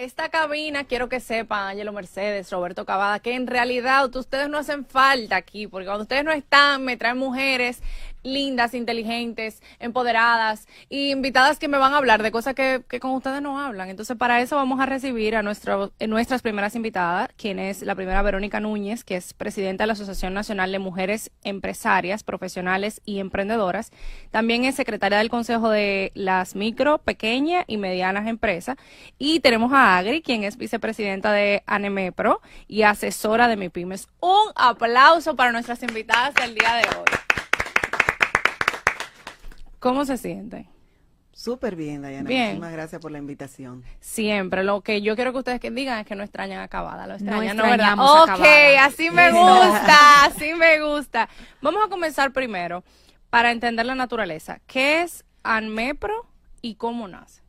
esta cabina, quiero que sepan, Ángelo Mercedes, Roberto Cavada, que en realidad ustedes no hacen falta aquí, porque cuando ustedes no están, me traen mujeres lindas, inteligentes, empoderadas y invitadas que me van a hablar de cosas que con ustedes no hablan. Entonces, para eso vamos a recibir a nuestras primeras invitadas, quien es la primera Verónica Núñez, que es presidenta de la Asociación Nacional de Mujeres Empresarias, Profesionales y Emprendedoras. También es secretaria del Consejo de las Micro, Pequeñas y Medianas Empresas. Y tenemos a Agri, quien es vicepresidenta de ANEMEPRO y asesora de MIPYMES. Un aplauso para nuestras invitadas del día de hoy. ¿Cómo se sienten? Súper bien, Dayana. Bien. Muchísimas gracias por la invitación. Siempre. Lo que yo quiero que ustedes digan es que no extrañan a Cavada. Lo extrañan, No ¿no? ¿Verdad? extrañamos a Cavada. Ok, así me gusta, así me gusta. Vamos a comenzar primero para entender la naturaleza. ¿Qué es ANMEPRO y cómo nace?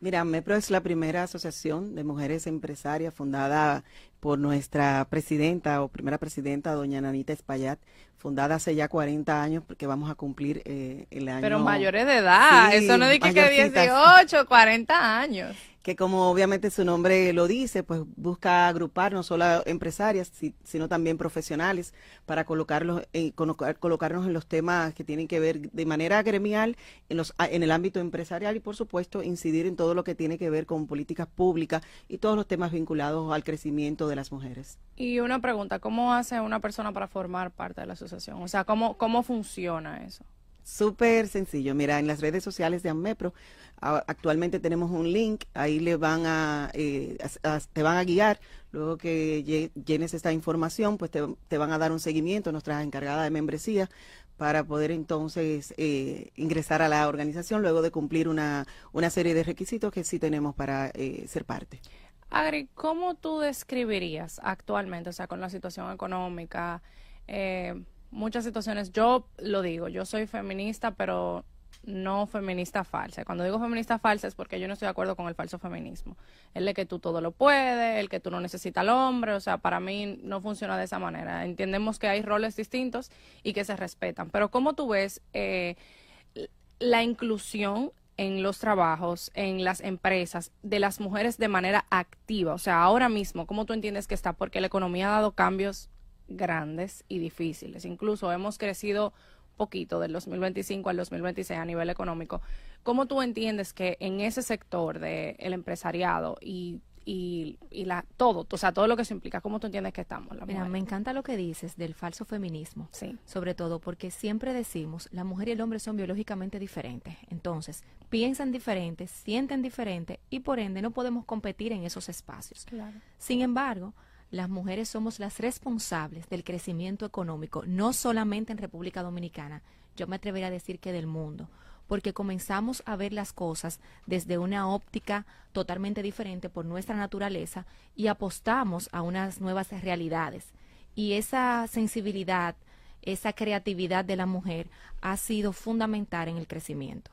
Mira, MEPRO es la primera asociación de mujeres empresarias fundada por nuestra presidenta o primera presidenta, doña Nanita Espaillat, fundada hace ya 40 años, porque vamos a cumplir el año... Pero mayores de edad, Sí, eso no es de que mayorcitas. 18, 40 años. Que como obviamente su nombre lo dice, pues busca agrupar no solo empresarias, sino también profesionales para colocarnos en los temas que tienen que ver de manera gremial en el ámbito empresarial y por supuesto incidir en todo lo que tiene que ver con políticas públicas y todos los temas vinculados al crecimiento de las mujeres. Y una pregunta, ¿cómo hace una persona para formar parte de la asociación? O sea, ¿cómo funciona eso? Súper sencillo. Mira, en las redes sociales de ANMEPRO actualmente tenemos un link, ahí te van a guiar. Luego que llenes esta información, pues te van a dar un seguimiento, nuestra encargada de membresía, para poder entonces ingresar a la organización luego de cumplir una serie de requisitos que sí tenemos para ser parte. Agri, ¿cómo tú describirías actualmente, o sea, con la situación económica, muchas situaciones? Yo lo digo, yo soy feminista, pero no feminista falsa. Cuando digo feminista falsa es porque yo no estoy de acuerdo con el falso feminismo. El de que tú todo lo puedes, el que tú no necesitas al hombre, o sea, para mí no funciona de esa manera. Entendemos que hay roles distintos y que se respetan, pero ¿cómo tú ves la inclusión en los trabajos, en las empresas, de las mujeres de manera activa? O sea, ahora mismo, ¿cómo tú entiendes que está? Porque la economía ha dado cambios grandes y difíciles. Incluso hemos crecido poquito del 2025 al 2026 a nivel económico. ¿Cómo tú entiendes que en ese sector del empresariado y todo, o sea, todo lo que se implica, cómo tú entiendes que estamos? Mira, me encanta lo que dices del falso feminismo, sí, sobre todo porque siempre decimos, la mujer y el hombre son biológicamente diferentes, entonces piensan diferentes, sienten diferente y por ende no podemos competir en esos espacios. claro. Sin embargo, las mujeres somos las responsables del crecimiento económico, no solamente en República Dominicana, yo me atrevería a decir que del mundo, porque comenzamos a ver las cosas desde una óptica totalmente diferente por nuestra naturaleza y apostamos a unas nuevas realidades. Y esa sensibilidad, esa creatividad de la mujer ha sido fundamental en el crecimiento.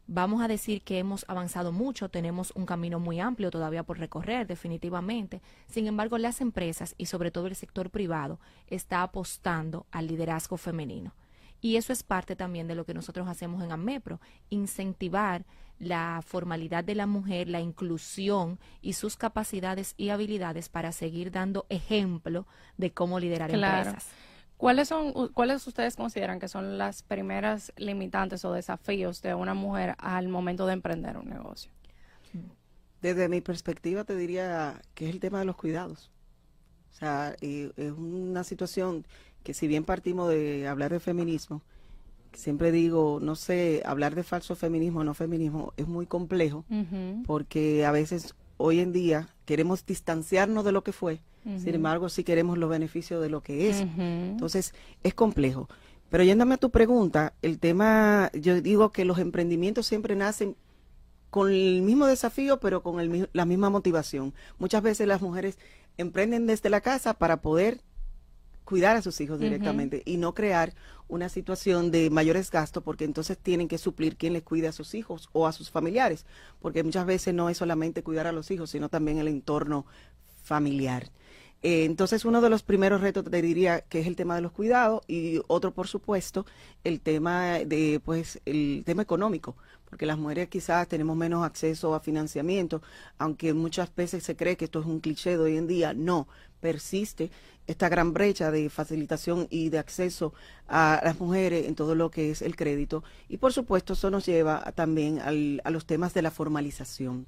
Vamos a decir que hemos avanzado mucho, tenemos un camino muy amplio todavía por recorrer, definitivamente. Sin embargo, las empresas y sobre todo el sector privado está apostando al liderazgo femenino. Y eso es parte también de lo que nosotros hacemos en ANMEPRO, incentivar la formalidad de la mujer, la inclusión y sus capacidades y habilidades para seguir dando ejemplo de cómo liderar empresas. ¿Cuáles ustedes consideran que son las primeras limitantes o desafíos de una mujer al momento de emprender un negocio? Desde mi perspectiva te diría que es el tema de los cuidados. O sea, es una situación que si bien partimos de hablar de feminismo, siempre digo, no sé, hablar de falso feminismo o no feminismo es muy complejo, porque a veces hoy en día queremos distanciarnos de lo que fue, sin embargo sí queremos los beneficios de lo que es. Entonces es complejo. Pero yéndome a tu pregunta, el tema, yo digo que los emprendimientos siempre nacen con el mismo desafío, pero con la misma motivación. Muchas veces las mujeres emprenden desde la casa para poder cuidar a sus hijos directamente y no crear una situación de mayores gastos, porque entonces tienen que suplir quién les cuida a sus hijos o a sus familiares, porque muchas veces no es solamente cuidar a los hijos, sino también el entorno familiar. Entonces uno de los primeros retos te diría que es el tema de los cuidados y otro por supuesto el tema de el tema económico, porque las mujeres quizás tenemos menos acceso a financiamiento, aunque muchas veces se cree que esto es un cliché de hoy en día. No, persiste esta gran brecha de facilitación y de acceso a las mujeres en todo lo que es el crédito. Y por supuesto eso nos lleva también a los temas de la formalización,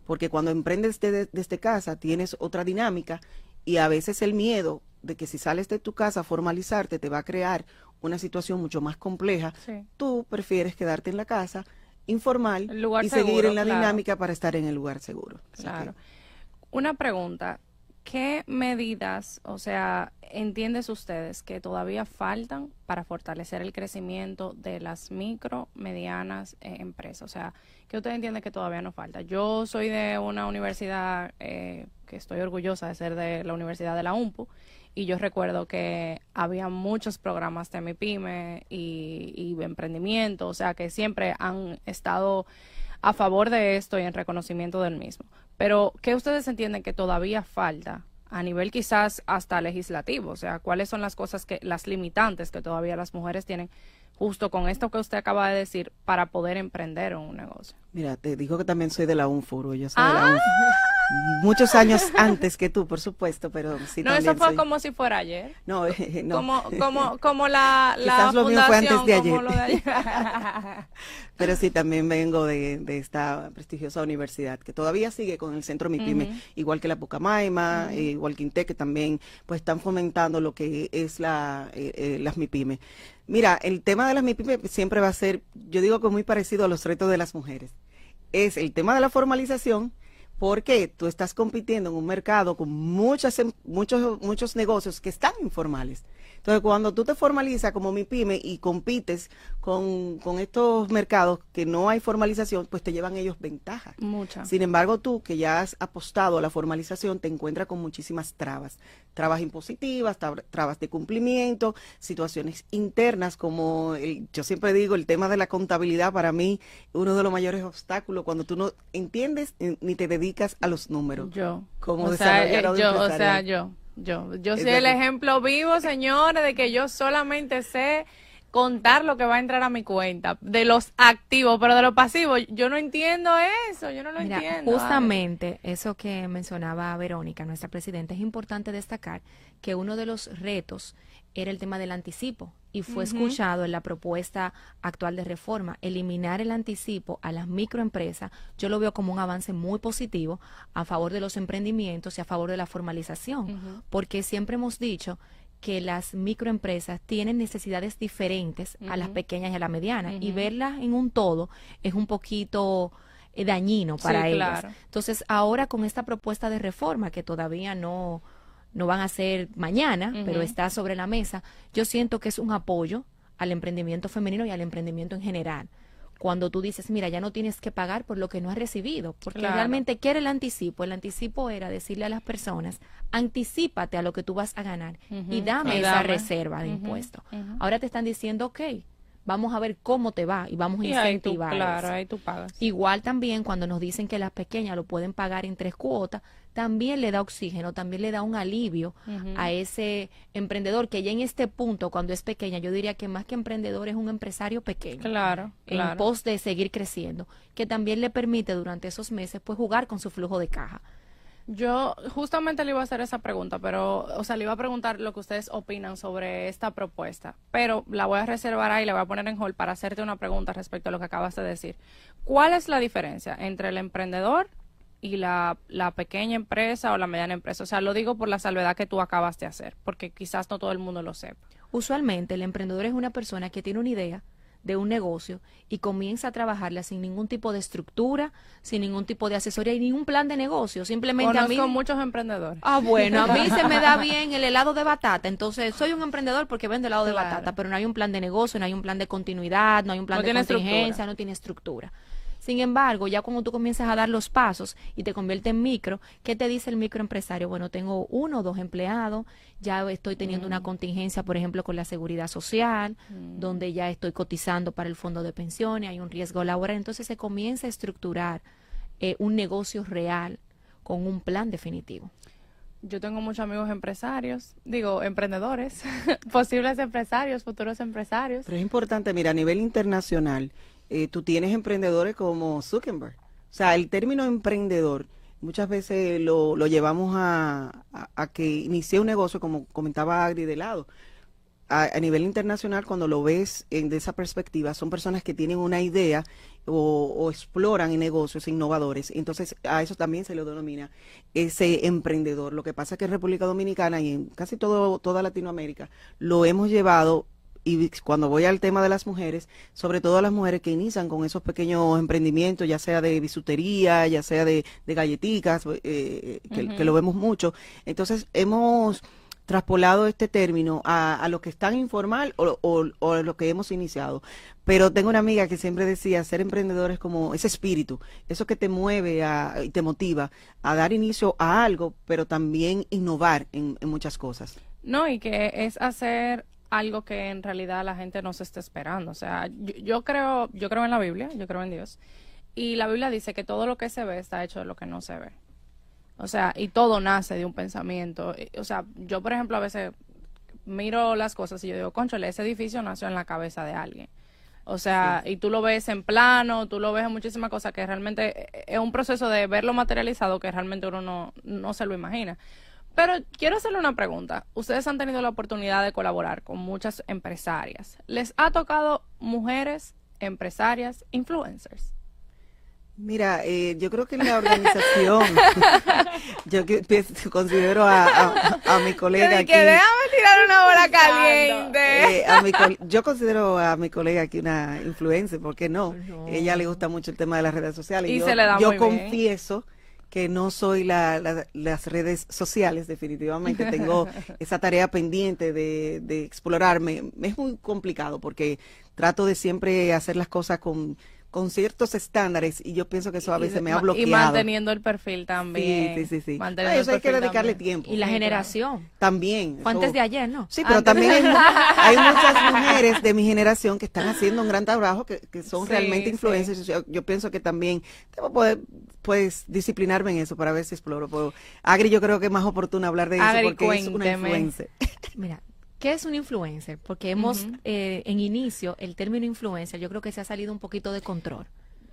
porque cuando emprendes desde casa tienes otra dinámica y a veces el miedo de que si sales de tu casa a formalizarte te va a crear una situación mucho más compleja. Sí. Tú prefieres quedarte en la casa informal El lugar y seguro, seguir en la claro. dinámica para estar en el lugar seguro. Así Claro. que, Una pregunta, ¿qué medidas, o sea, entiendes ustedes que todavía faltan para fortalecer el crecimiento de las micro, medianas empresas? O sea, ¿qué ustedes entienden que todavía nos falta? Yo soy de una universidad que estoy orgullosa de ser de la Universidad de la UNPU, y yo recuerdo que había muchos programas de MIPYME y emprendimiento, o sea, que siempre han estado a favor de esto y en reconocimiento del mismo. Pero, ¿qué ustedes entienden que todavía falta a nivel quizás hasta legislativo? O sea, ¿cuáles son las cosas las limitantes que todavía las mujeres tienen justo con esto que usted acaba de decir para poder emprender en un negocio? mira, te digo que también soy de la UNFUR, yo soy de la UNFUR. Muchos años antes que tú, por supuesto, pero sí No, también eso fue soy. como si fuera ayer. No, no. Como la Quizás lo mío fue fundación, antes de ayer. como lo de ayer. Pero sí, también vengo de esta prestigiosa universidad que todavía sigue con el Centro MIPYME, Ujú. igual que la Pucamaima, igual que INTEC, que también pues están fomentando lo que es las MIPYME. Mira, el tema de las MIPYME siempre va a ser, yo digo que muy parecido a los retos de las mujeres. Es el tema de la formalización, porque tú estás compitiendo en un mercado con muchos negocios que están informales. Entonces, cuando tú te formalizas como MIPYME y compites con estos mercados que no hay formalización, pues te llevan ellos ventaja. Mucha. Sin embargo, tú que ya has apostado a la formalización, te encuentras con muchísimas trabas. Trabas impositivas, trabas de cumplimiento, situaciones internas como, yo siempre digo, el tema de la contabilidad para mí, uno de los mayores obstáculos cuando tú no entiendes ni te dedicas a los números. Yo. Como O sea, desarrollador empresarial. Yo soy el ejemplo vivo, señores, de que yo solamente sé contar lo que va a entrar a mi cuenta, de los activos, pero de los pasivos, yo no entiendo eso, yo no lo Mira, entiendo. justamente eso que mencionaba Verónica, nuestra presidenta, es importante destacar que uno de los retos era el tema del anticipo y fue escuchado en la propuesta actual de reforma. Eliminar el anticipo a las microempresas, yo lo veo como un avance muy positivo a favor de los emprendimientos y a favor de la formalización, porque siempre hemos dicho que las microempresas tienen necesidades diferentes a las pequeñas y a las medianas, y verlas en un todo es un poquito dañino para Sí, ellas. claro. Entonces, ahora con esta propuesta de reforma, que todavía no van a ser mañana, pero está sobre la mesa, yo siento que es un apoyo al emprendimiento femenino y al emprendimiento en general. Cuando tú dices, mira, ya no tienes que pagar por lo que no has recibido, porque Claro. realmente, ¿qué era el anticipo? El anticipo era decirle a las personas, anticípate a lo que tú vas a ganar y dame Y esa dame. reserva de impuestos. Ahora te están diciendo, ok, vamos a ver cómo te va y vamos a Y ahí tú, incentivar claro, eso. ahí tú pagas. Igual también cuando nos dicen que las pequeñas lo pueden pagar en 3 cuotas, también le da oxígeno, también le da un alivio a ese emprendedor que ya en este punto, cuando es pequeña, yo diría que más que emprendedor es un empresario pequeño. Claro, En claro. pos de seguir creciendo, que también le permite durante esos meses pues jugar con su flujo de caja. Yo justamente le iba a hacer esa pregunta, pero, o sea, le iba a preguntar lo que ustedes opinan sobre esta propuesta, pero la voy a reservar ahí, la voy a poner en hold para hacerte una pregunta respecto a lo que acabas de decir. ¿Cuál es la diferencia entre el emprendedor y la pequeña empresa o la mediana empresa? O sea, lo digo por la salvedad que tú acabas de hacer, porque quizás no todo el mundo lo sepa. Usualmente el emprendedor es una persona que tiene una idea de un negocio y comienza a trabajarla sin ningún tipo de estructura, sin ningún tipo de asesoría y ningún plan de negocio. Simplemente Conozco a mí... muchos emprendedores. Ah, bueno, a mí se me da bien el helado de batata, entonces soy un emprendedor porque vendo helado de Claro. batata, pero no hay un plan de negocio, no hay un plan de continuidad, no hay un plan No de tiene contingencia, estructura. no tiene estructura. Sin embargo, ya cuando tú comienzas a dar los pasos y te conviertes en micro, ¿qué te dice el microempresario? Bueno, tengo 1 o 2 empleados, ya estoy teniendo una contingencia, por ejemplo, con la seguridad social, donde ya estoy cotizando para el fondo de pensiones, hay un riesgo laboral, entonces se comienza a estructurar un negocio real con un plan definitivo. Yo tengo muchos amigos empresarios, digo, emprendedores, posibles empresarios, futuros empresarios. Pero es importante, mira, a nivel internacional tú tienes emprendedores como Zuckerberg. O sea, el término emprendedor muchas veces lo llevamos a que inicie un negocio, como comentaba Agri, de lado. A nivel internacional, cuando lo ves de esa perspectiva, son personas que tienen una idea o exploran en negocios innovadores. Entonces, a eso también se le denomina ese emprendedor. Lo que pasa es que en República Dominicana y en casi toda Latinoamérica lo hemos llevado. Y cuando voy al tema de las mujeres, sobre todo a las mujeres que inician con esos pequeños emprendimientos, ya sea de bisutería, ya sea de galletitas, que lo vemos mucho. Entonces, hemos traspolado este término a lo que están informal o a lo que hemos iniciado. Pero tengo una amiga que siempre decía, ser emprendedor es como ese espíritu, eso que te mueve y te motiva a dar inicio a algo, pero también innovar en muchas cosas. No, y que es hacer algo que en realidad la gente no se está esperando. O sea, yo creo en la Biblia, yo creo en Dios. Y la Biblia dice que todo lo que se ve está hecho de lo que no se ve. O sea, y todo nace de un pensamiento. O sea, yo, por ejemplo, a veces miro las cosas y yo digo, cónchale, ese edificio nació en la cabeza de alguien. O sea, sí. Y tú lo ves en plano, tú lo ves en muchísimas cosas que realmente es un proceso de verlo materializado que realmente uno no se lo imagina. Pero quiero hacerle una pregunta. Ustedes han tenido la oportunidad de colaborar con muchas empresarias. ¿Les ha tocado mujeres, empresarias, influencers? Mira, yo creo que en la organización, yo considero a mi colega aquí. Que déjame tirar una bola caliente. Yo considero a mi colega aquí una influencer, ¿por qué no? Ella le gusta mucho el tema de las redes sociales. Y se le da yo muy bien. confieso que no soy las redes sociales, definitivamente tengo esa tarea pendiente de explorarme. Es muy complicado porque trato de siempre hacer las cosas con ciertos estándares y yo pienso que eso a veces me ha bloqueado. Y manteniendo el perfil también. Sí. Eso hay que dedicarle tiempo. Y la generación. También. Fue antes de ayer, ¿no? Sí, pero también hay muchas mujeres de mi generación que están haciendo un gran trabajo, que son realmente influencers. Sí. Yo pienso que también debo poder disciplinarme en eso para ver si exploro. Pero Agri, yo creo que es más oportuno hablar de eso porque es una influencer. Mira, ¿qué es un influencer? Porque hemos, en inicio, el término influencer, yo creo que se ha salido un poquito de control.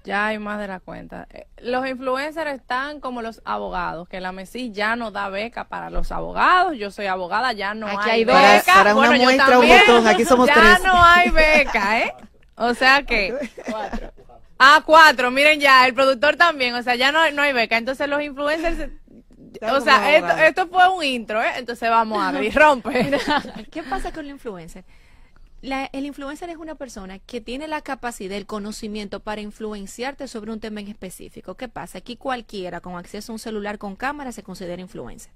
Ya hay más de la cuenta. Los influencers están como los abogados, que la MESI ya no da beca para los abogados. Yo soy abogada, ya no aquí hay beca. Para una muestra, un botón, aquí somos ya tres. Ya no hay beca, ¿eh? O sea que... 4. 4, miren ya, el productor también, o sea, ya no hay beca. Entonces los influencers... O sea, esto fue un intro, ¿eh? Entonces vamos a abrir, rompe. ¿Qué pasa con el influencer? El influencer es una persona que tiene la capacidad, el conocimiento para influenciarte sobre un tema en específico. ¿Qué pasa? Aquí cualquiera con acceso a un celular con cámara se considera influencer.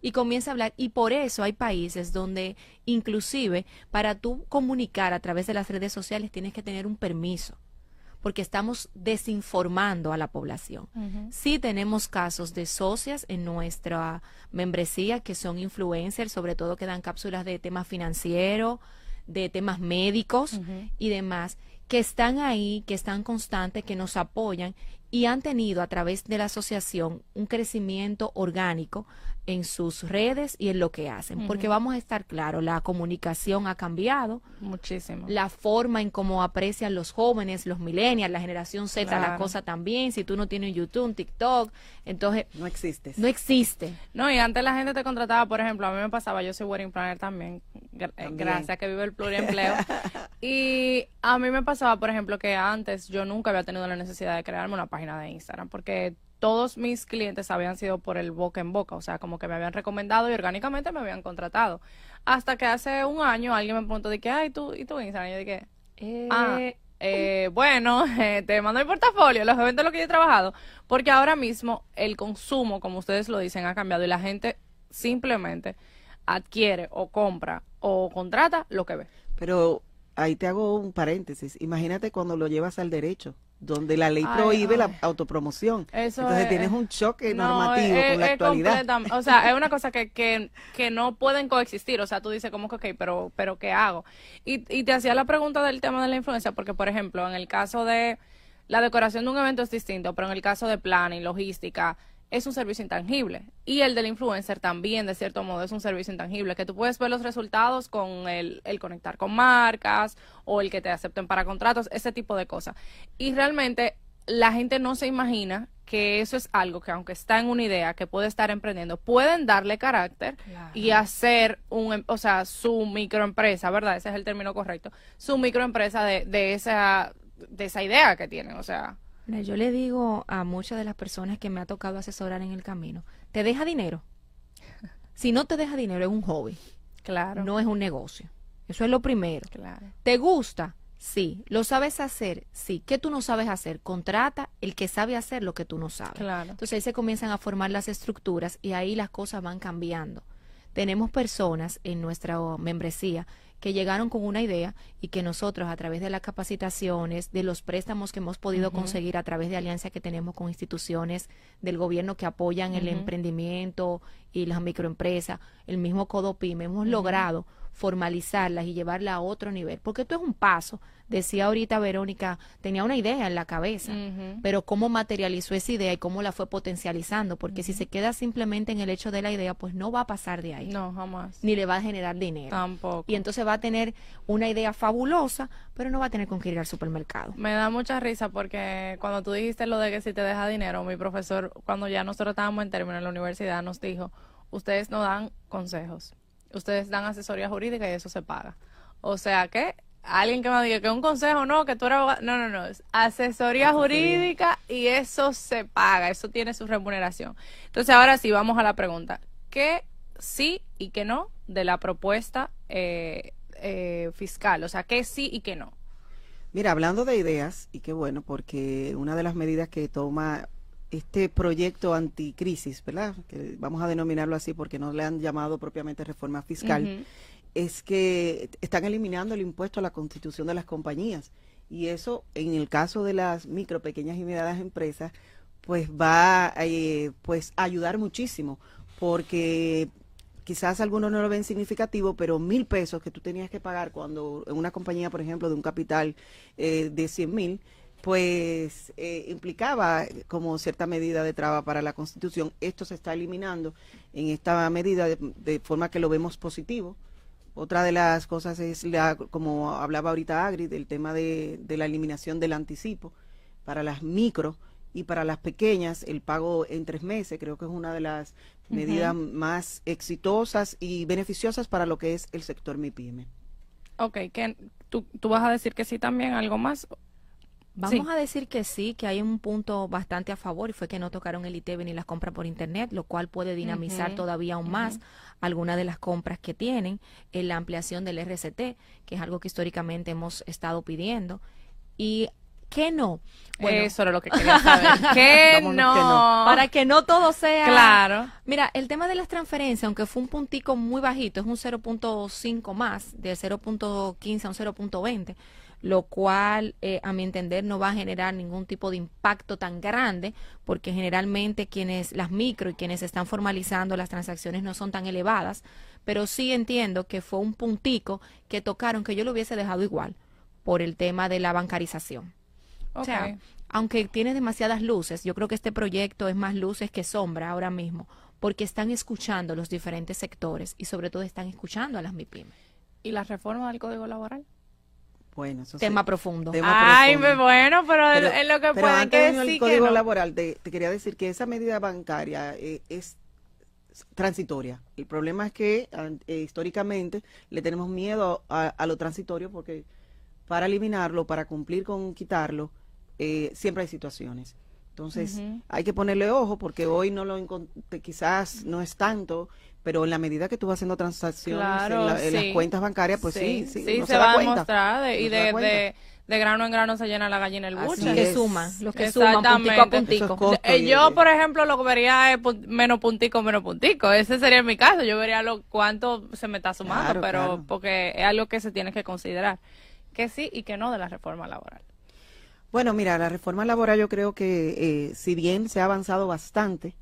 Y comienza a hablar. Y por eso hay países donde inclusive para tú comunicar a través de las redes sociales tienes que tener un permiso, porque estamos desinformando a la población. Sí tenemos casos de socias en nuestra membresía que son influencers, sobre todo que dan cápsulas de temas financieros, de temas médicos y demás, que están ahí, que están constantes, que nos apoyan y han tenido a través de la asociación un crecimiento orgánico en sus redes y en lo que hacen, porque vamos a estar claros, la comunicación ha cambiado muchísimo, la forma en cómo aprecian los jóvenes, los millennials, la generación Z, claro. La cosa también, si tú no tienes YouTube, un TikTok, entonces no existe. No, y antes la gente te contrataba, por ejemplo, a mí me pasaba, yo soy wedding planner también, gracias a que vive el pluriempleo, y a mí me pasaba, por ejemplo, que antes yo nunca había tenido la necesidad de crearme una página de Instagram, porque todos mis clientes habían sido por el boca en boca, o sea, como que me habían recomendado y orgánicamente me habían contratado. Hasta que hace un año alguien me preguntó de que, ay, ¿tú Instagram? Y yo dije, bueno, te mando mi portafolio, los eventos en los que yo he trabajado, porque ahora mismo el consumo, como ustedes lo dicen, ha cambiado y la gente simplemente adquiere o compra o contrata lo que ve. Pero ahí te hago un paréntesis. Imagínate cuando lo llevas al derecho, donde la ley prohíbe la autopromoción. Entonces tienes un choque normativo con la actualidad. O sea, es una cosa que no pueden coexistir. O sea, tú dices como que, ok, pero ¿qué hago? Y te hacía la pregunta del tema de la influencia, porque, por ejemplo, en el caso de la decoración de un evento es distinto, pero en el caso de planning, logística, es un servicio intangible. Y el del influencer también, de cierto modo, es un servicio intangible, que tú puedes ver los resultados con el conectar con marcas o el que te acepten para contratos, ese tipo de cosas. Y realmente la gente no se imagina que eso es algo que, aunque está en una idea que puede estar emprendiendo, pueden darle carácter y hacer o sea, su microempresa, ¿verdad? Ese es el término correcto, su microempresa de esa idea que tienen, o sea. Mira, yo le digo a muchas de las personas que me ha tocado asesorar en el camino, ¿te deja dinero? Si no te deja dinero, es un hobby. Claro. No es un negocio. Eso es lo primero. Claro. ¿Te gusta? Sí. ¿Lo sabes hacer? Sí. ¿Qué tú no sabes hacer? Contrata el que sabe hacer lo que tú no sabes. Claro. Entonces ahí se comienzan a formar las estructuras y ahí las cosas van cambiando. Tenemos personas en nuestra membresía que llegaron con una idea y que nosotros a través de las capacitaciones, de los préstamos que hemos podido conseguir a través de alianzas que tenemos con instituciones del gobierno que apoyan el emprendimiento y las microempresas, el mismo Codopyme, hemos logrado formalizarlas y llevarla a otro nivel, porque esto es un paso. Decía ahorita Verónica, tenía una idea en la cabeza, pero cómo materializó esa idea y cómo la fue potencializando, porque si se queda simplemente en el hecho de la idea, pues no va a pasar de ahí. No, jamás. Ni le va a generar dinero. Tampoco. Y entonces va a tener una idea fabulosa, pero no va a tener con qué ir al supermercado. Me da mucha risa porque cuando tú dijiste lo de que si te deja dinero, mi profesor, cuando ya nosotros estábamos en término en la universidad, nos dijo, ustedes no dan consejos, ustedes dan asesoría jurídica y eso se paga. O sea que alguien que me diga que un consejo no, que tú eres abogado, no, es asesoría jurídica y eso se paga, eso tiene su remuneración. Entonces ahora sí, vamos a la pregunta, ¿qué sí y qué no de la propuesta fiscal? O sea, ¿qué sí y qué no? Mira, hablando de ideas, y qué bueno, porque una de las medidas que toma este proyecto anticrisis, ¿verdad? Que vamos a denominarlo así porque no le han llamado propiamente reforma fiscal, es que están eliminando el impuesto a la constitución de las compañías. Y eso, en el caso de las micro, pequeñas y medianas empresas, pues va pues a ayudar muchísimo, porque quizás algunos no lo ven significativo, pero 1,000 pesos que tú tenías que pagar cuando en una compañía, por ejemplo, de un capital de 100,000, pues implicaba como cierta medida de traba para la Constitución. Esto se está eliminando en esta medida de forma que lo vemos positivo. Otra de las cosas es, como hablaba ahorita Agri, del tema de la eliminación del anticipo para las micro y para las pequeñas, el pago en 3 meses. Creo que es una de las medidas más exitosas y beneficiosas para lo que es el sector MIPYME. Ok, ¿tú vas a decir que sí también, algo más? Vamos a decir que sí, que hay un punto bastante a favor y fue que no tocaron el ITEVE ni las compras por internet, lo cual puede dinamizar todavía aún más algunas de las compras que tienen, en la ampliación del RCT, que es algo que históricamente hemos estado pidiendo. ¿Y qué no? Bueno, eso era lo que quería saber. ¿Qué no? Para que no todo sea... Claro. Mira, el tema de las transferencias, aunque fue un puntico muy bajito, es un 0.5 más, de 0.15 a un 0.20, lo cual a mi entender no va a generar ningún tipo de impacto tan grande, porque generalmente las micro y quienes están formalizando las transacciones no son tan elevadas, pero sí entiendo que fue un puntico que tocaron que yo lo hubiese dejado igual por el tema de la bancarización. Okay. O sea, aunque tiene demasiadas luces, yo creo que este proyecto es más luces que sombra ahora mismo, porque están escuchando los diferentes sectores y sobre todo están escuchando a las MIPYME. ¿Y la reforma del Código Laboral? Bueno, eso Tema sí, profundo. Ay, bueno, pero es lo que pero pueden antes que de sí el que Código no. Laboral, te quería decir que esa medida bancaria es transitoria. El problema es que históricamente le tenemos miedo a lo transitorio, porque para eliminarlo, para cumplir con quitarlo, siempre hay situaciones. Entonces, hay que ponerle ojo, porque hoy quizás no es tanto, pero en la medida que tú vas haciendo transacciones Claro, en las cuentas bancarias, pues sí se da va a cuenta. demostrar, y de grano en grano se llena la gallina el buche. Los que suman, puntico a puntico. Yo, por ejemplo, lo que vería es menos puntico. Ese sería mi caso. Yo vería cuánto se me está sumando, pero porque es algo que se tiene que considerar. Que sí y que no de la reforma laboral. Bueno, mira, la reforma laboral yo creo que si bien se ha avanzado bastante,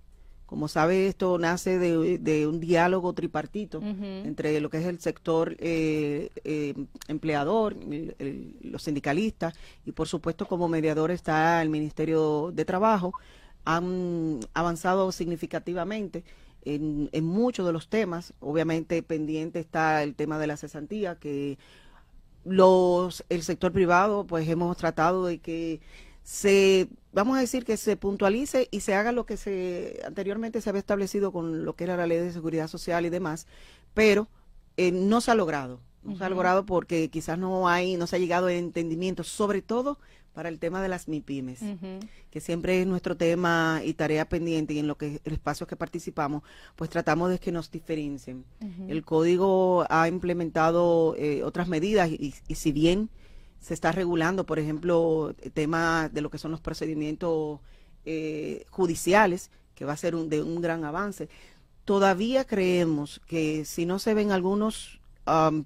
como sabe, esto nace de un diálogo tripartito entre lo que es el sector empleador, los sindicalistas, y por supuesto como mediador está el Ministerio de Trabajo. han avanzado significativamente en muchos de los temas. Obviamente pendiente está el tema de la cesantía, que el sector privado, pues hemos tratado de que vamos a decir que se puntualice y se haga lo que anteriormente se había establecido con lo que era la ley de seguridad social y demás, pero no se ha logrado. No se ha logrado porque quizás no se ha llegado a entendimiento, sobre todo para el tema de las MIPYMES, que siempre es nuestro tema y tarea pendiente, y en el espacio que participamos, pues tratamos de que nos diferencien. El código ha implementado otras medidas y si bien se está regulando, por ejemplo, el tema de lo que son los procedimientos judiciales, que va a ser de un gran avance, todavía creemos que si no se ven algunos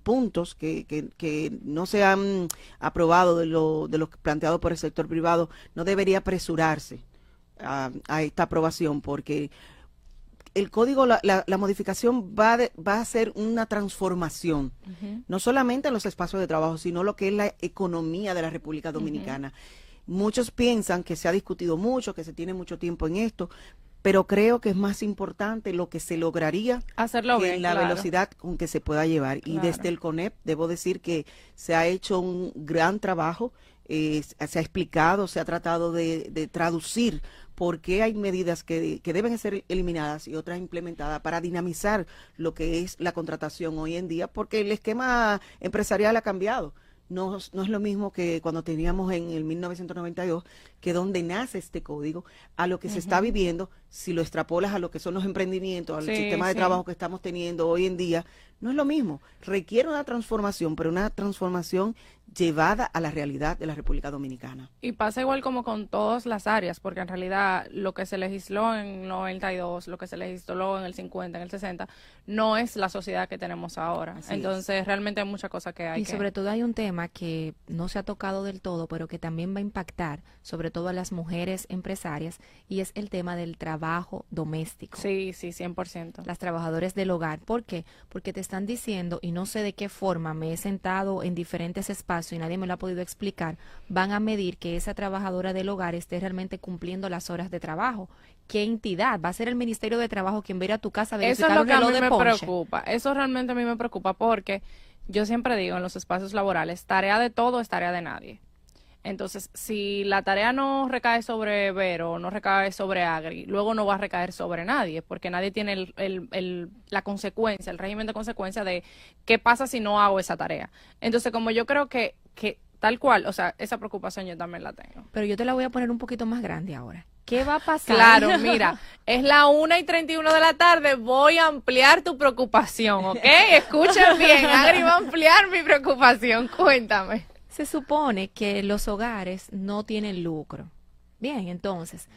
puntos que no se han aprobado de lo planteado por el sector privado, no debería apresurarse a esta aprobación, porque el código, la modificación va a ser una transformación, no solamente en los espacios de trabajo, sino lo que es la economía de la República Dominicana. Muchos piensan que se ha discutido mucho, que se tiene mucho tiempo en esto, pero creo que es más importante lo que se lograría hacerlo que bien, la claro. velocidad con que se pueda llevar. Claro. Y desde el CONEP debo decir que se ha hecho un gran trabajo, se ha explicado, se ha tratado de traducir por qué hay medidas que deben ser eliminadas y otras implementadas para dinamizar lo que es la contratación hoy en día, porque el esquema empresarial ha cambiado. No es lo mismo que cuando teníamos en el 1992, que donde nace este código, a lo que se está viviendo, si lo extrapolas a lo que son los emprendimientos, al sistema de trabajo que estamos teniendo hoy en día, no es lo mismo. Requiere una transformación, pero una transformación llevada a la realidad de la República Dominicana. Y pasa igual como con todas las áreas, porque en realidad lo que se legisló en el 92, lo que se legisló en el 50, en el 60, no es la sociedad que tenemos ahora. Así Entonces, realmente hay muchas cosas que hay Y sobre todo hay un tema que no se ha tocado del todo, pero que también va a impactar, sobre todo a las mujeres empresarias, y es el tema del trabajo doméstico. Sí, 100%. Las trabajadoras del hogar. ¿Por qué? Porque te están diciendo, y no sé de qué forma, me he sentado en diferentes espacios y nadie me lo ha podido explicar, van a medir que esa trabajadora del hogar esté realmente cumpliendo las horas de trabajo. ¿Qué entidad? ¿Va a ser el Ministerio de Trabajo quien va a ir a tu casa a Eso verificar es lo un que a reloj mí de me ponche? preocupa. Eso realmente a mí me preocupa porque yo siempre digo en los espacios laborales, tarea de todo es tarea de nadie. Entonces, si la tarea no recae sobre Vero, no recae sobre Agri, luego no va a recaer sobre nadie, porque nadie tiene la consecuencia, el régimen de consecuencia de qué pasa si no hago esa tarea. Entonces, como yo creo que tal cual, o sea, esa preocupación yo también la tengo. Pero yo te la voy a poner un poquito más grande ahora. ¿Qué va a pasar? Claro, mira, es la 1:31 de la tarde, voy a ampliar tu preocupación, ¿ok? Escuchen bien, Agri va a ampliar mi preocupación, cuéntame. Se supone que los hogares no tienen lucro. Bien, entonces,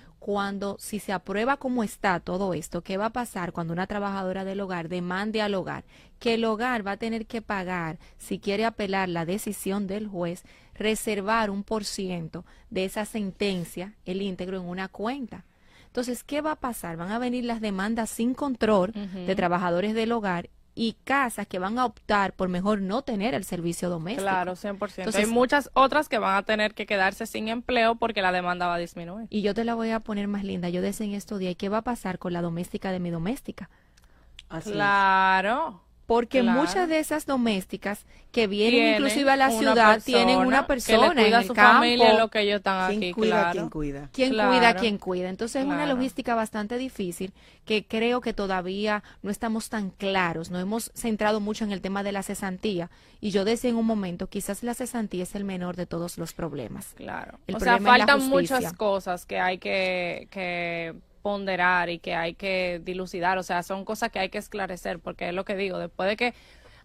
si se aprueba como está todo esto, ¿qué va a pasar cuando una trabajadora del hogar demande al hogar? Que el hogar va a tener que pagar, si quiere apelar la decisión del juez, reservar 1% de esa sentencia, el íntegro, en una cuenta. Entonces, ¿qué va a pasar? Van a venir las demandas sin control de trabajadores del hogar y casas que van a optar por mejor no tener el servicio doméstico. Claro, 100%. Entonces, hay muchas otras que van a tener que quedarse sin empleo porque la demanda va a disminuir. Y yo te la voy a poner más linda. Yo decía en estos días, ¿y qué va a pasar con la doméstica de mi doméstica? Así es. Claro. Porque Claro. muchas de esas domésticas que vienen Tienen inclusive a la una ciudad tienen una que persona le cuida en a el su campo. familia en lo que ellos están ¿Quién aquí, cuida? claro. ¿Quién cuida? ¿Quién Claro. cuida? ¿Quién cuida? Entonces es una Claro. logística bastante difícil que creo que todavía no estamos tan claros. Nos hemos centrado mucho en el tema de la cesantía y yo decía en un momento, quizás la cesantía es el menor de todos los problemas. Claro. El O sea, problema es la faltan justicia. muchas cosas que hay que ponderar y que hay que dilucidar. O sea, son cosas que hay que esclarecer porque es lo que digo, después de que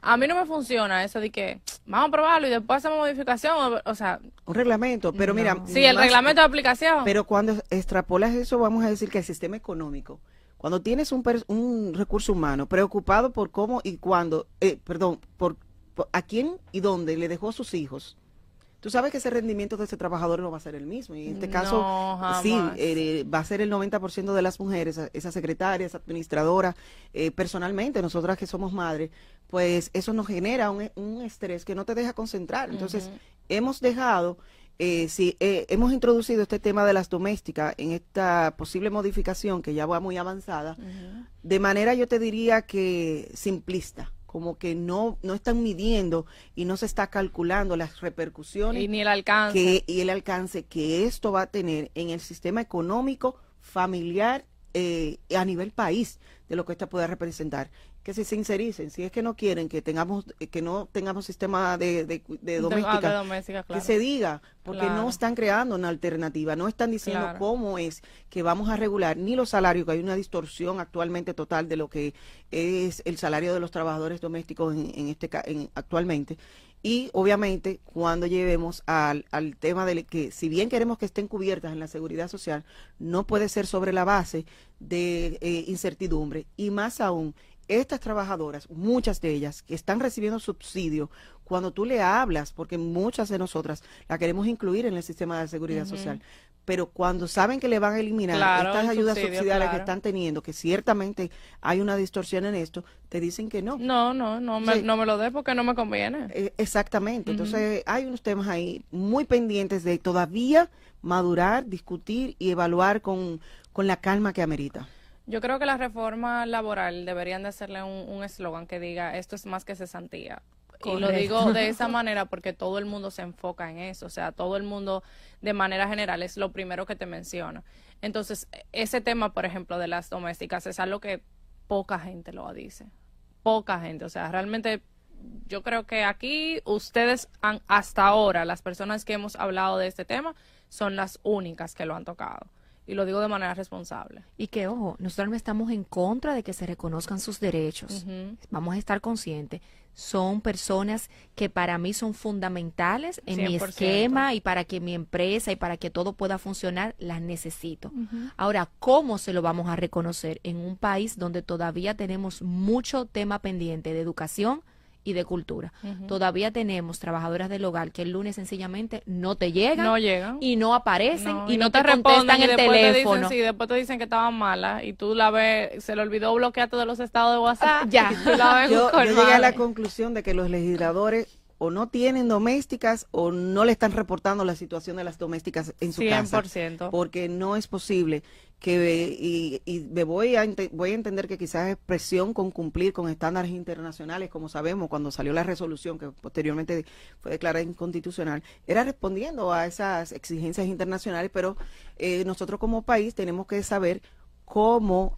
a mí no me funciona eso de que vamos a probarlo y después hacemos modificación, o sea, Un reglamento, pero mira, No. sí, el más- reglamento de aplicación. Pero cuando extrapolas eso, vamos a decir que el sistema económico, cuando tienes un recurso humano preocupado por cómo y cuándo, por a quién y dónde le dejó a sus hijos, tú sabes que ese rendimiento de ese trabajador no va a ser el mismo. Y en este No, caso, sí, jamás. va a ser el 90% de las mujeres, esas secretarias, administradoras, personalmente, nosotras que somos madres, pues eso nos genera un estrés que no te deja concentrar. Entonces, hemos dejado sí, hemos introducido este tema de las domésticas en esta posible modificación que ya va muy avanzada, de manera yo te diría que simplista, como que no están midiendo y no se está calculando las repercusiones Y ni el alcance. y el alcance que esto va a tener en el sistema económico, familiar, a nivel país, de lo que esto puede representar. Que se sincericen, si es que no quieren que no tengamos sistema de doméstica, De doméstica, claro. que se diga, porque Claro. no están creando una alternativa, no están diciendo Claro. cómo es que vamos a regular ni los salarios, que hay una distorsión actualmente total de lo que es el salario de los trabajadores domésticos actualmente. Y obviamente cuando llevemos al tema de que si bien queremos que estén cubiertas en la seguridad social, no puede ser sobre la base de incertidumbre, y más aún estas trabajadoras, muchas de ellas que están recibiendo subsidio, cuando tú le hablas, porque muchas de nosotras la queremos incluir en el sistema de seguridad social, pero cuando saben que le van a eliminar Claro, estas el ayudas subsidio, subsidiarias que claro. están teniendo, que ciertamente hay una distorsión en esto, te dicen que no. No Sí. me lo dé porque no me conviene. Exactamente. Entonces, hay unos temas ahí muy pendientes de todavía madurar, discutir y evaluar con la calma que amerita. Yo creo que la reforma laboral deberían de hacerle un eslogan que diga esto es más que cesantía. Y lo Correcto. digo de esa manera porque todo el mundo se enfoca en eso, o sea, todo el mundo de manera general es lo primero que te menciona. Entonces, ese tema, por ejemplo, de las domésticas es algo que poca gente lo dice, poca gente, o sea, realmente yo creo que aquí ustedes han, hasta ahora, las personas que hemos hablado de este tema, son las únicas que lo han tocado. Y lo digo de manera responsable. Y que, ojo, nosotros no estamos en contra de que se reconozcan sus derechos. Vamos a estar conscientes. Son personas que para mí son fundamentales en mi 100%. esquema y para que mi empresa y para que todo pueda funcionar, las necesito. Ahora, ¿cómo se lo vamos a reconocer en un país donde todavía tenemos mucho tema pendiente de educación y de cultura? Todavía tenemos trabajadoras del hogar que el lunes sencillamente no te llegan, No llegan. y no aparecen No, y no te responden contestan y el después teléfono. Te dicen, sí, después te dicen que estaban malas y tú la ves, se le olvidó bloquearte de los estados de WhatsApp. Ya. Y tú la ves Yo llegué a la colmada. conclusión de que los legisladores o no tienen domésticas o no le están reportando la situación de las domésticas en su casa. 100%. Porque no es posible que, y me voy a entender que quizás es presión con cumplir con estándares internacionales, como sabemos, cuando salió la resolución que posteriormente fue declarada inconstitucional, era respondiendo a esas exigencias internacionales, pero nosotros como país tenemos que saber cómo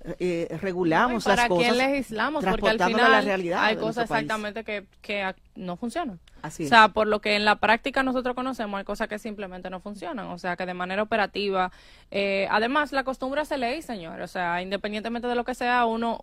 regulamos ¿Para las cosas, quién legislamos? Porque al transportándola a final la realidad hay de cosas nuestro país. exactamente que no funcionan. Así O es. sea, por lo que en la práctica nosotros conocemos, hay cosas que simplemente no funcionan. O sea, que de manera operativa, además la costumbre hace ley, señor. O sea, independientemente de lo que sea, uno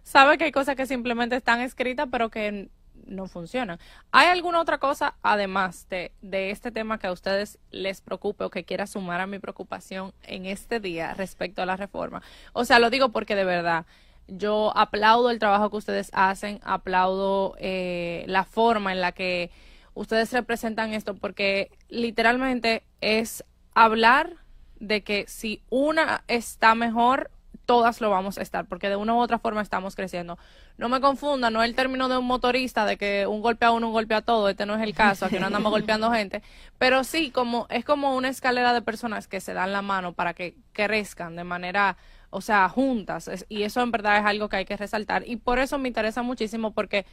sabe que hay cosas que simplemente están escritas, pero que no funcionan. ¿Hay alguna otra cosa, además de este tema, que a ustedes les preocupe o que quiera sumar a mi preocupación en este día respecto a la reforma? O sea, lo digo porque de verdad, yo aplaudo el trabajo que ustedes hacen, aplaudo la forma en la que ustedes representan esto, porque literalmente es hablar de que si una está mejor, todas lo vamos a estar, porque de una u otra forma estamos creciendo. No me confundan, no es el término de un motorista de que un golpe a uno, un golpe a todo, este no es el caso, aquí no andamos golpeando gente, pero sí, es como una escalera de personas que se dan la mano para que crezcan de manera, o sea, juntas, y eso en verdad es algo que hay que resaltar, y por eso me interesa muchísimo, porque,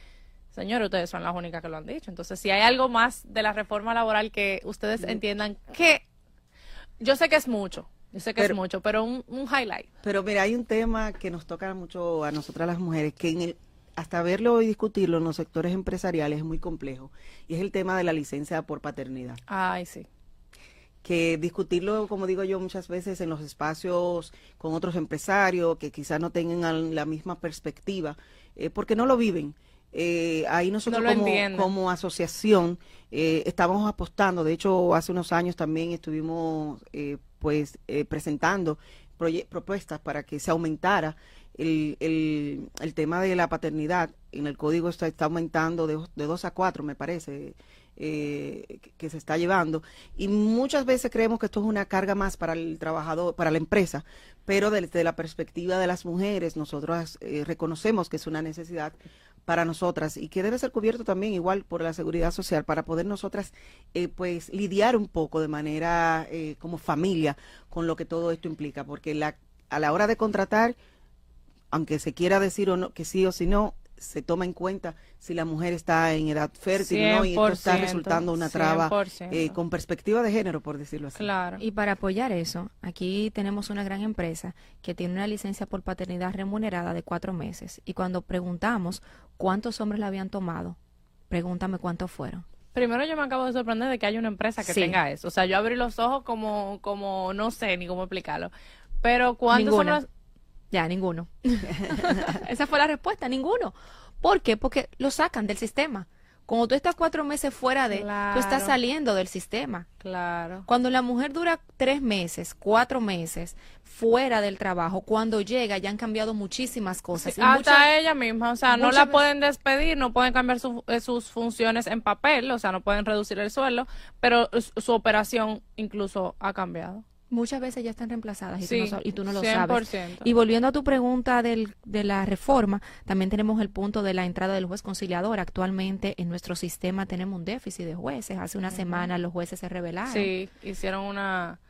señores, ustedes son las únicas que lo han dicho. Entonces, si hay algo más de la reforma laboral que ustedes entiendan que, yo sé que es mucho, pero un highlight. Pero mira, hay un tema que nos toca mucho a nosotras las mujeres, que hasta verlo y discutirlo en los sectores empresariales es muy complejo, y es el tema de la licencia por paternidad. Ay, sí. Que discutirlo, como digo yo, muchas veces en los espacios con otros empresarios que quizás no tengan la misma perspectiva, porque no lo viven. Ahí nosotros No lo entienden. como asociación estamos apostando. De hecho, hace unos años también estuvimos presentando propuestas para que se aumentara el tema de la paternidad. En el código está aumentando de 2 a 4, me parece, que se está llevando, y muchas veces creemos que esto es una carga más para el trabajador, para la empresa, pero desde la perspectiva de las mujeres nosotros reconocemos que es una necesidad para nosotras y que debe ser cubierto también igual por la seguridad social para poder nosotras pues lidiar un poco de manera como familia con lo que todo esto implica, porque a la hora de contratar, aunque se quiera decir o no que sí o si no, se toma en cuenta si la mujer está en edad fértil o no, y esto está resultando una traba con perspectiva de género, por decirlo así. Claro. Y para apoyar eso, aquí tenemos una gran empresa que tiene una licencia por paternidad remunerada de 4 meses. Y cuando preguntamos cuántos hombres la habían tomado, pregúntame cuántos fueron. Primero yo me acabo de sorprender de que haya una empresa que tenga eso. O sea, yo abrí los ojos como no sé ni cómo explicarlo. Pero ¿cuántos son los...? Ya, ninguno. Esa fue la respuesta, ninguno. ¿Por qué? Porque lo sacan del sistema. Cuando tú estás 4 meses fuera de, tú estás saliendo del sistema. Claro. Cuando la mujer dura 3 meses, 4 meses fuera del trabajo, cuando llega ya han cambiado muchísimas cosas. Sí, hasta ella misma, o sea, no la pueden despedir, no pueden cambiar sus funciones en papel, o sea, no pueden reducir el sueldo, pero su operación incluso ha cambiado. Muchas veces ya están reemplazadas y tú no lo 100%. sabes. Y volviendo a tu pregunta de la reforma, también tenemos el punto de la entrada del juez conciliador. Actualmente en nuestro sistema tenemos un déficit de jueces. Hace una semana los jueces se rebelaron. Sí, hicieron una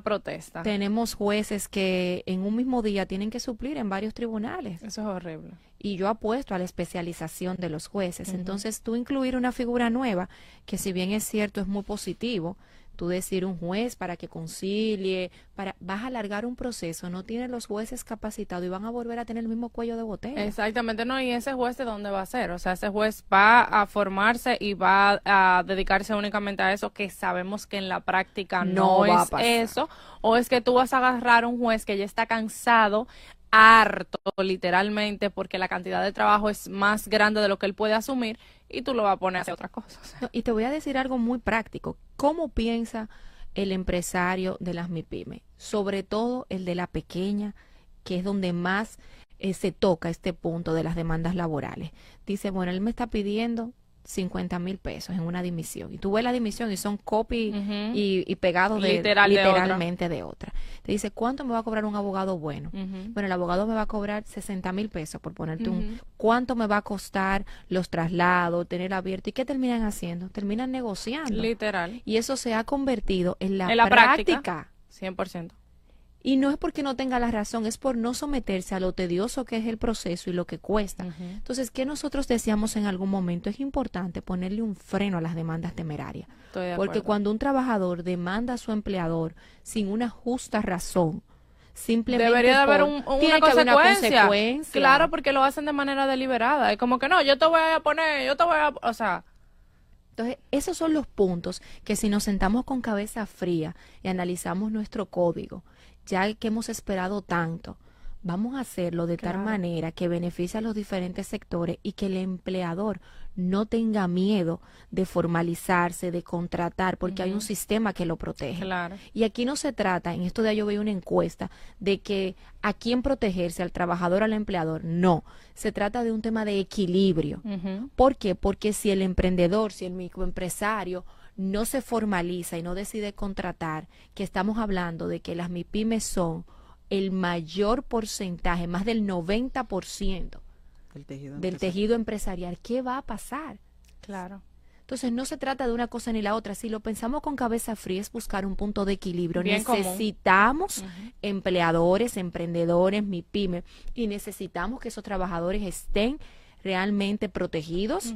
protesta. Tenemos jueces que en un mismo día tienen que suplir en varios tribunales. Eso es horrible. Y yo apuesto a la especialización de los jueces. Entonces, tú incluir una figura nueva, que si bien es cierto, es muy positivo, tú decir un juez para que concilie, vas a alargar un proceso, no tienen los jueces capacitados y van a volver a tener el mismo cuello de botella. Exactamente, no, y ese juez de dónde va a ser, o sea, ese juez va a formarse y va a dedicarse únicamente a eso, que sabemos que en la práctica no es eso, o es que tú vas a agarrar un juez que ya está cansado, harto literalmente, porque la cantidad de trabajo es más grande de lo que él puede asumir, y tú lo vas a poner a hacer otras cosas. Y te voy a decir algo muy práctico. ¿Cómo piensa el empresario de las MIPYME? Sobre todo el de la pequeña, que es donde más se toca este punto de las demandas laborales. Dice, bueno, él me está pidiendo 50,000 pesos en una dimisión. Y tú ves la dimisión y son copy y pegados literalmente de otra. Te dice, ¿cuánto me va a cobrar un abogado bueno? Bueno, el abogado me va a cobrar 60,000 pesos, por ponerte ¿cuánto me va a costar los traslados, tener abierto? ¿Y qué terminan haciendo? Terminan negociando. Literal. Y eso se ha convertido en la práctica. 100%. Y no es porque no tenga la razón, es por no someterse a lo tedioso que es el proceso y lo que cuesta. Entonces, ¿qué nosotros decíamos en algún momento? Es importante ponerle un freno a las demandas temerarias. Porque cuando un trabajador demanda a su empleador sin una justa razón, simplemente debería de haber una consecuencia. Claro, porque lo hacen de manera deliberada. Es como que no, yo te voy a poner, o sea... Entonces, esos son los puntos que si nos sentamos con cabeza fría y analizamos nuestro código, ya que hemos esperado tanto, vamos a hacerlo de tal manera que beneficie a los diferentes sectores y que el empleador no tenga miedo de formalizarse, de contratar, porque hay un sistema que lo protege. Claro. Y aquí no se trata, en estos días yo veía una encuesta, de que a quién protegerse, al trabajador o al empleador. No, se trata de un tema de equilibrio. ¿Por qué? Porque si el emprendedor, si el microempresario no se formaliza y no decide contratar, que estamos hablando de que las MIPYMES son el mayor porcentaje, más del 90% del tejido empresarial, ¿qué va a pasar? Claro. Entonces no se trata de una cosa ni la otra. Si lo pensamos con cabeza fría es buscar un punto de equilibrio. Bien necesitamos empleadores, emprendedores, MIPYME, y necesitamos que esos trabajadores estén realmente protegidos,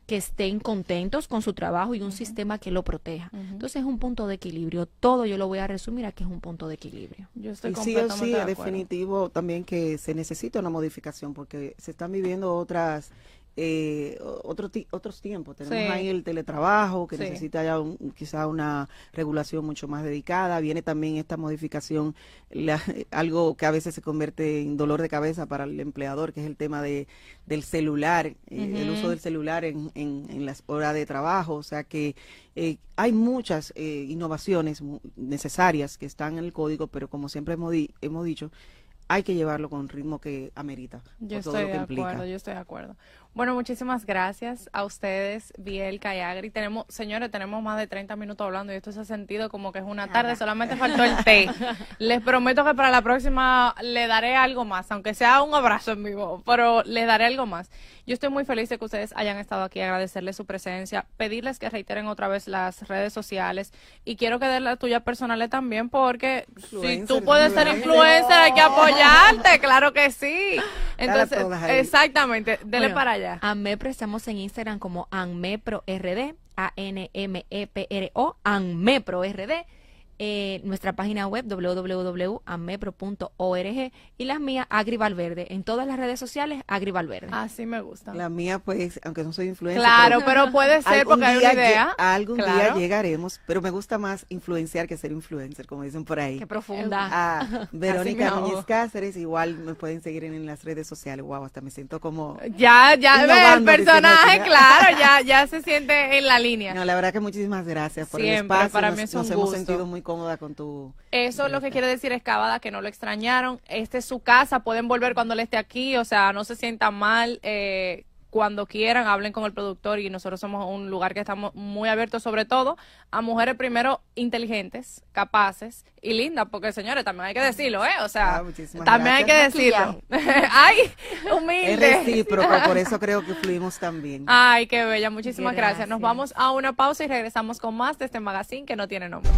que estén contentos con su trabajo y un sistema que lo proteja. Entonces es un punto de equilibrio. Todo yo lo voy a resumir a que es un punto de equilibrio. Yo estoy completamente de acuerdo. Es definitivo también que se necesita una modificación porque se están viviendo otros tiempos. Tenemos ahí el teletrabajo que necesita ya quizá una regulación mucho más dedicada. Viene también esta modificación, algo que a veces se convierte en dolor de cabeza para el empleador, que es el tema del celular, el uso del celular en las horas de trabajo. O sea que hay muchas innovaciones necesarias que están en el código, pero como siempre hemos dicho, hay que llevarlo con un ritmo que amerita. Yo por todo estoy lo que de implica. acuerdo, yo estoy de acuerdo. Bueno, muchísimas gracias a ustedes, Bielka y Agri. Señores, tenemos más de 30 minutos hablando y esto se ha sentido como que es una tarde, solamente faltó el té. Les prometo que para la próxima le daré algo más, aunque sea un abrazo en vivo, pero les daré algo más. Yo estoy muy feliz de que ustedes hayan estado aquí, agradecerles su presencia, pedirles que reiteren otra vez las redes sociales y quiero que den la tuya personal también, porque si tú puedes ser influencer hay que apoyarte, claro que sí. Entonces, exactamente, dele para allá. ANMEPRO, estamos en Instagram como ANMEPRORD, ANMEPRO, ANMEPRORD. Nuestra página web www.anmepro.org y las mías Agri Valverde, en todas las redes sociales Agri Valverde. Así me gusta. La mía, pues, aunque no soy influencer. Claro, pero puede ser porque hay una idea. Algún día Claro. llegaremos, pero me gusta más influenciar que ser influencer, como dicen por ahí. Qué profunda. A Verónica Así me Núñez Cáceres, igual me pueden seguir en las redes sociales. Wow, hasta me siento como... Ya, ve, el innovando, personaje, diciendo claro, ya se siente en la línea. No, la verdad que muchísimas gracias por el Siempre, espacio. para mí es un nos hemos gusto. sentido muy cómoda con tu... Eso lo que quiere decir es, Cavada, que no lo extrañaron. Esta es su casa, pueden volver cuando él esté aquí, o sea, no se sientan mal. Cuando quieran, hablen con el productor y nosotros somos un lugar que estamos muy abiertos, sobre todo a mujeres primero inteligentes, capaces y lindas, porque señores, también hay que decirlo, o sea, muchísimas también hay que gracias. decirlo. Ay, Es humilde. recíproco, por eso creo que fluimos tan bien. Ay, qué bella, muchísimas gracias. Nos Gracias. vamos a una pausa y regresamos con más de este magazine que no tiene nombre.